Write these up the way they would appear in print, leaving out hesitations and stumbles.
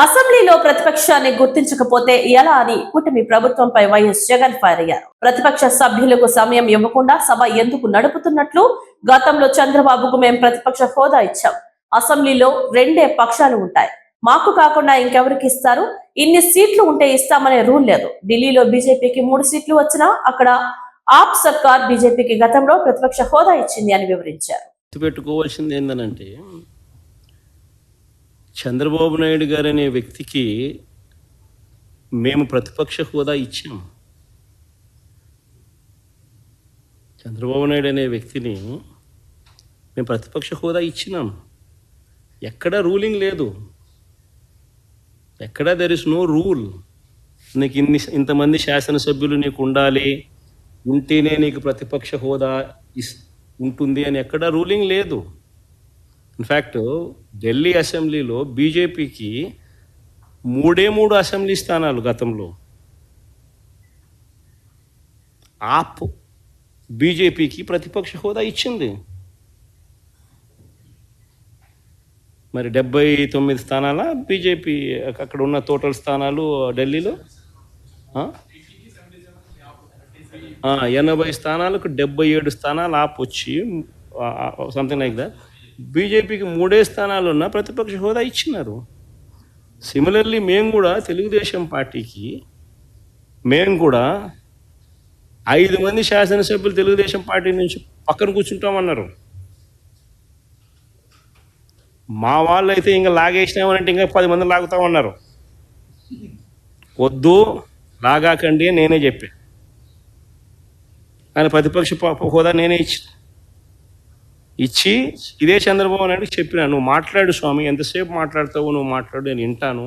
అసెంబ్లీలో ప్రతిపక్షాన్ని గుర్తించకపోతే ఎలా అని కూటమి ప్రభుత్వంపై వైఎస్ జగన్ ఫైర్ అయ్యారు. ప్రతిపక్ష సభ్యులకు సమయం ఇవ్వకుండా సభ ఎందుకు నడుపుతున్నట్లు గతంలో చంద్రబాబుకు మేం ప్రతిపక్ష హోదా ఇచ్చాం. అసెంబ్లీలో రెండే పక్షాలు ఉంటాయి, మాకు కాకుండా ఇంకెవరికి ఇస్తారు? ఇన్ని సీట్లు ఉంటే ఇస్తామనే రూల్ లేదు. ఢిల్లీలో బీజేపీకి 3 సీట్లు వచ్చినా అక్కడ ఆప్ సర్కార్ బీజేపీకి గతంలో ప్రతిపక్ష హోదా ఇచ్చింది అని వివరించారు. పెట్టుకోవాల్సింది ఏందనంటే, చంద్రబాబు నాయుడు గారు అనే వ్యక్తికి మేము ప్రతిపక్ష హోదా ఇచ్చాం. చంద్రబాబు నాయుడు అనే వ్యక్తిని మేము ప్రతిపక్ష హోదా ఇచ్చినాం. ఎక్కడా రూలింగ్ లేదు, ఎక్కడా దెర్ ఇస్ నో రూల్. నీకు ఇంతమంది శాసనసభ్యులు నీకు ఉండాలి, ఉంటేనే నీకు ప్రతిపక్ష హోదా ఉంటుంది అని ఎక్కడా రూలింగ్ లేదు. ఇన్ఫ్యాక్ట్ ఢిల్లీ అసెంబ్లీలో బీజేపీకి 3 అసెంబ్లీ స్థానాలు గతంలో. ఆప్ బీజేపీకి ప్రతిపక్ష హోదా ఇచ్చింది. మరి 79 స్థానాల బీజేపీ అక్కడ ఉన్న టోటల్ స్థానాలు ఢిల్లీలో 80 స్థానాలకు 77 స్థానాలు ఆప్ వచ్చి సంథింగ్ లైక్ దట్. బీజేపీకి 3 స్థానాలు ఉన్న ప్రతిపక్ష హోదా ఇచ్చినారు. సిమిలర్లీ మేము కూడా తెలుగుదేశం పార్టీకి మేము కూడా 5 మంది శాసనసభ్యులు తెలుగుదేశం పార్టీ నుంచి పక్కన కూర్చుంటామన్నారు. మా వాళ్ళు అయితే ఇంకా లాగేసినామనంటే ఇంకా 10 మంది లాగుతామన్నారు. వద్దు, లాగాకండి నేనే చెప్పా. ఆయన ప్రతిపక్ష హోదా నేనే ఇచ్చి ఇదే చంద్రబాబు నాయుడు చెప్పినా, నువ్వు మాట్లాడు స్వామి, ఎంతసేపు మాట్లాడతావు నువ్వు మాట్లాడు, నేను వింటాను,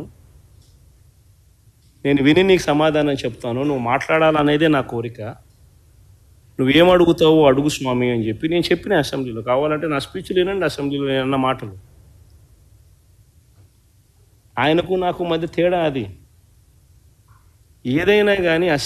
నేను విని నీకు సమాధానం చెప్తాను, నువ్వు మాట్లాడాలనేదే నా కోరిక, నువ్వేం అడుగుతావో అడుగు స్వామి అని చెప్పి నేను చెప్పిన అసెంబ్లీలో. కావాలంటే నా స్పీచ్లు వినండి, అసెంబ్లీలో నేను అన్న మాటలు. ఆయనకు నాకు మధ్య తేడా అది. ఏదైనా కానీ